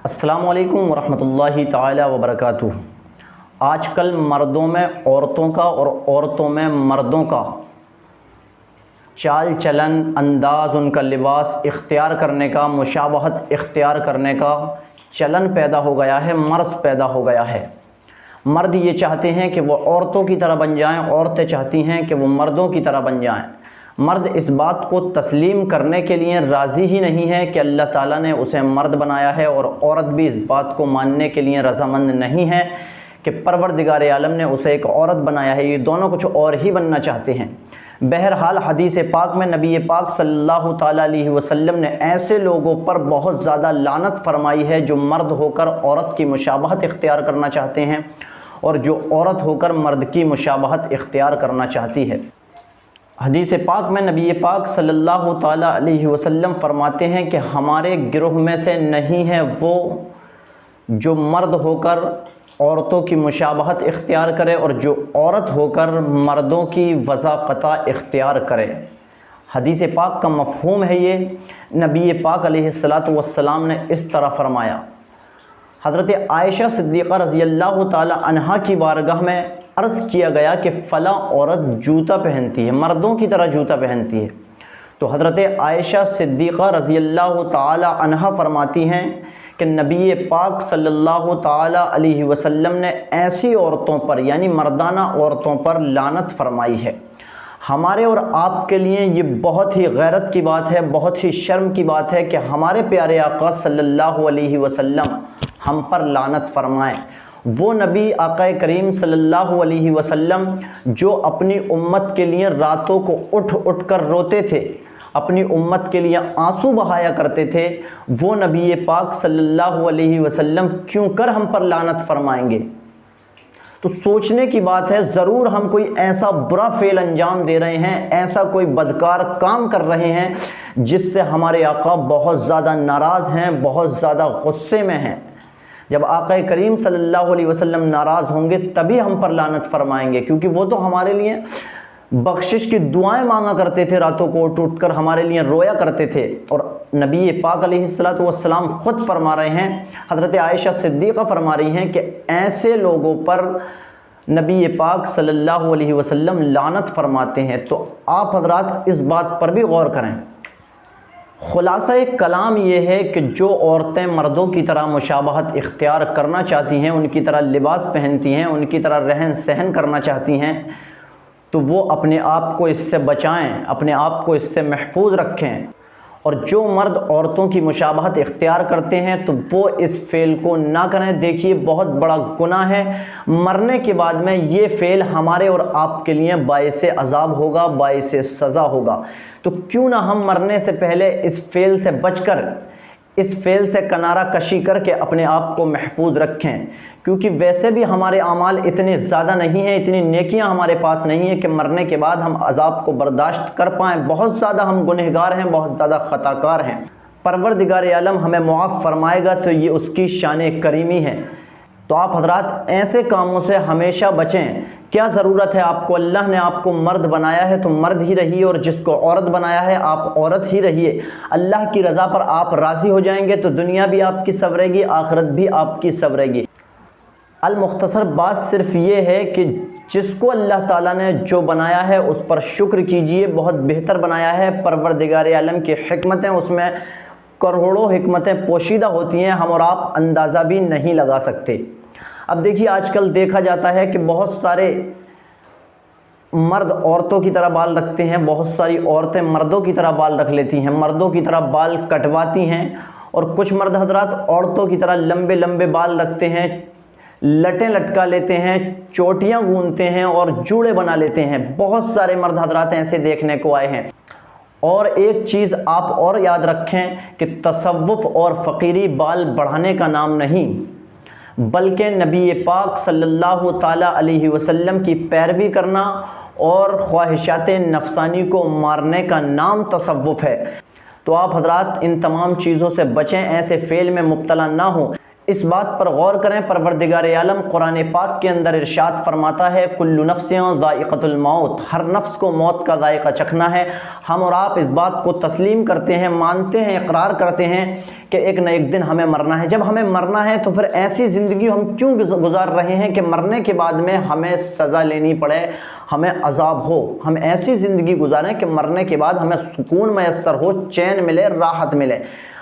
السلام علیکم ورحمۃ اللہ تعالی وبرکاتہ۔ آج کل مردوں میں عورتوں کا اور عورتوں میں مردوں کا چال چلن، انداز، ان کا لباس اختیار کرنے کا، مشابہت اختیار کرنے کا چلن پیدا ہو گیا ہے، مرض پیدا ہو گیا ہے۔ مرد یہ چاہتے ہیں کہ وہ عورتوں کی طرح بن جائیں، عورتیں چاہتی ہیں کہ وہ مردوں کی طرح بن جائیں۔ مرد اس بات کو تسلیم کرنے کے لیے راضی ہی نہیں ہے کہ اللہ تعالیٰ نے اسے مرد بنایا ہے، اور عورت بھی اس بات کو ماننے کے لیے رضامند نہیں ہے کہ پروردگار عالم نے اسے ایک عورت بنایا ہے۔ یہ دونوں کچھ اور ہی بننا چاہتے ہیں۔ بہرحال حدیث پاک میں نبی پاک صلی اللہ تعالیٰ علیہ وسلم نے ایسے لوگوں پر بہت زیادہ لعنت فرمائی ہے جو مرد ہو کر عورت کی مشابہت اختیار کرنا چاہتے ہیں، اور جو عورت ہو کر مرد کی مشابہت اختیار کرنا چاہتی ہے۔ حدیث پاک میں نبی پاک صلی اللہ تعالیٰ علیہ وسلم فرماتے ہیں کہ ہمارے گروہ میں سے نہیں ہے وہ جو مرد ہو کر عورتوں کی مشابہت اختیار کرے اور جو عورت ہو کر مردوں کی وضاقطہ اختیار کرے۔ حدیث پاک کا مفہوم ہے یہ، نبی پاک علیہ السلام نے اس طرح فرمایا۔ حضرت عائشہ صدیقہ رضی اللہ تعالی عنہا کی بارگاہ میں عرض کیا گیا کہ فلاں عورت جوتا پہنتی ہے، مردوں کی طرح جوتا پہنتی ہے، تو حضرت عائشہ صدیقہ رضی اللہ تعالی عنہا فرماتی ہیں کہ نبی پاک صلی اللہ تعالی علیہ وسلم نے ایسی عورتوں پر یعنی مردانہ عورتوں پر لعنت فرمائی ہے۔ ہمارے اور آپ کے لیے یہ بہت ہی غیرت کی بات ہے، بہت ہی شرم کی بات ہے کہ ہمارے پیارے آقا صلی اللہ علیہ وسلم ہم پر لعنت فرمائیں۔ وہ نبی آقا کریم صلی اللہ علیہ وسلم جو اپنی امت کے لیے راتوں کو اٹھ اٹھ کر روتے تھے، اپنی امت کے لیے آنسو بہایا کرتے تھے، وہ نبی پاک صلی اللہ علیہ وسلم کیوں کر ہم پر لعنت فرمائیں گے؟ تو سوچنے کی بات ہے، ضرور ہم کوئی ایسا برا فعل انجام دے رہے ہیں، ایسا کوئی بدکار کام کر رہے ہیں جس سے ہمارے آقا بہت زیادہ ناراض ہیں، بہت زیادہ غصے میں ہیں۔ جب آقا کریم صلی اللہ علیہ وسلم ناراض ہوں گے تبھی ہم پر لعنت فرمائیں گے، کیونکہ وہ تو ہمارے لیے بخشش کی دعائیں مانگا کرتے تھے، راتوں کو اٹھ اٹھ کر ہمارے لیے رویا کرتے تھے۔ اور نبی پاک علیہ السلام خود فرما رہے ہیں، حضرت عائشہ صدیقہ فرما رہی ہیں کہ ایسے لوگوں پر نبی پاک صلی اللہ علیہ وسلم لعنت فرماتے ہیں۔ تو آپ حضرات اس بات پر بھی غور کریں۔ خلاصہ کلام یہ ہے کہ جو عورتیں مردوں کی طرح مشابہت اختیار کرنا چاہتی ہیں، ان کی طرح لباس پہنتی ہیں، ان کی طرح رہن سہن کرنا چاہتی ہیں، تو وہ اپنے آپ کو اس سے بچائیں، اپنے آپ کو اس سے محفوظ رکھیں۔ اور جو مرد عورتوں کی مشابہت اختیار کرتے ہیں تو وہ اس فعل کو نہ کریں۔ دیکھیے بہت بڑا گناہ ہے، مرنے کے بعد میں یہ فعل ہمارے اور آپ کے لیے باعث عذاب ہوگا، باعث سزا ہوگا۔ تو کیوں نہ ہم مرنے سے پہلے اس فعل سے بچ کر، اس فعل سے کنارہ کشی کر کے اپنے آپ کو محفوظ رکھیں، کیونکہ ویسے بھی ہمارے اعمال اتنے زیادہ نہیں ہیں، اتنی نیکیاں ہمارے پاس نہیں ہیں کہ مرنے کے بعد ہم عذاب کو برداشت کر پائیں۔ بہت زیادہ ہم گنہگار ہیں، بہت زیادہ خطا کار ہیں۔ پروردگار عالم ہمیں معاف فرمائے گا تو یہ اس کی شان کریمی ہے۔ تو آپ حضرات ایسے کاموں سے ہمیشہ بچیں۔ کیا ضرورت ہے آپ کو؟ اللہ نے آپ کو مرد بنایا ہے تو مرد ہی رہیے، اور جس کو عورت بنایا ہے آپ عورت ہی رہیے۔ اللہ کی رضا پر آپ راضی ہو جائیں گے تو دنیا بھی آپ کی سنورے گی، آخرت بھی آپ کی سنورے گی۔ المختصر بات صرف یہ ہے کہ جس کو اللہ تعالیٰ نے جو بنایا ہے اس پر شکر کیجئے، بہت بہتر بنایا ہے۔ پروردگار عالم کی حکمتیں، اس میں کروڑوں حکمتیں پوشیدہ ہوتی ہیں، ہم اور آپ اندازہ بھی نہیں لگا سکتے۔ اب دیکھیے آج کل دیکھا جاتا ہے کہ بہت سارے مرد عورتوں کی طرح بال رکھتے ہیں، بہت ساری عورتیں مردوں کی طرح بال رکھ لیتی ہیں، مردوں کی طرح بال کٹواتی ہیں، اور کچھ مرد حضرات عورتوں کی طرح لمبے لمبے بال رکھتے ہیں، لٹیں لٹکا لیتے ہیں، چوٹیاں گونتے ہیں اور جوڑے بنا لیتے ہیں۔ بہت سارے مرد حضرات ایسے دیکھنے کو آئے ہیں۔ اور ایک چیز آپ اور یاد رکھیں کہ تصوف اور فقیری بال بڑھانے کا نام نہیں، بلکہ نبی پاک صلی اللہ تعالی علیہ وسلم کی پیروی کرنا اور خواہشات نفسانی کو مارنے کا نام تصوف ہے۔ تو آپ حضرات ان تمام چیزوں سے بچیں، ایسے فعل میں مبتلا نہ ہوں۔ اس بات پر غور کریں، پروردگار عالم قرآن پاک کے اندر ارشاد فرماتا ہے کل نفس ذائقۃ الموت، ہر نفس کو موت کا ذائقہ چکھنا ہے۔ ہم اور آپ اس بات کو تسلیم کرتے ہیں، مانتے ہیں، اقرار کرتے ہیں کہ ایک نہ ایک دن ہمیں مرنا ہے۔ جب ہمیں مرنا ہے تو پھر ایسی زندگی ہم کیوں گزار رہے ہیں کہ مرنے کے بعد میں ہمیں سزا لینی پڑے، ہمیں عذاب ہو؟ ہم ایسی زندگی گزاریں کہ مرنے کے بعد ہمیں سکون میسر ہو، چین ملے، راحت ملے۔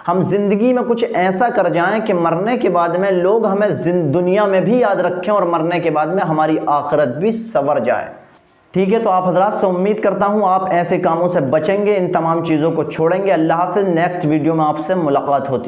ہم زندگی میں کچھ ایسا کر جائیں کہ مرنے کے بعد میں لوگ ہمیں دنیا میں بھی یاد رکھیں اور مرنے کے بعد میں ہماری آخرت بھی سنور جائے۔ ٹھیک ہے، تو آپ حضرات سے امید کرتا ہوں آپ ایسے کاموں سے بچیں گے، ان تمام چیزوں کو چھوڑیں گے۔ اللہ حافظ، نیکسٹ ویڈیو میں آپ سے ملاقات ہوتی ہے۔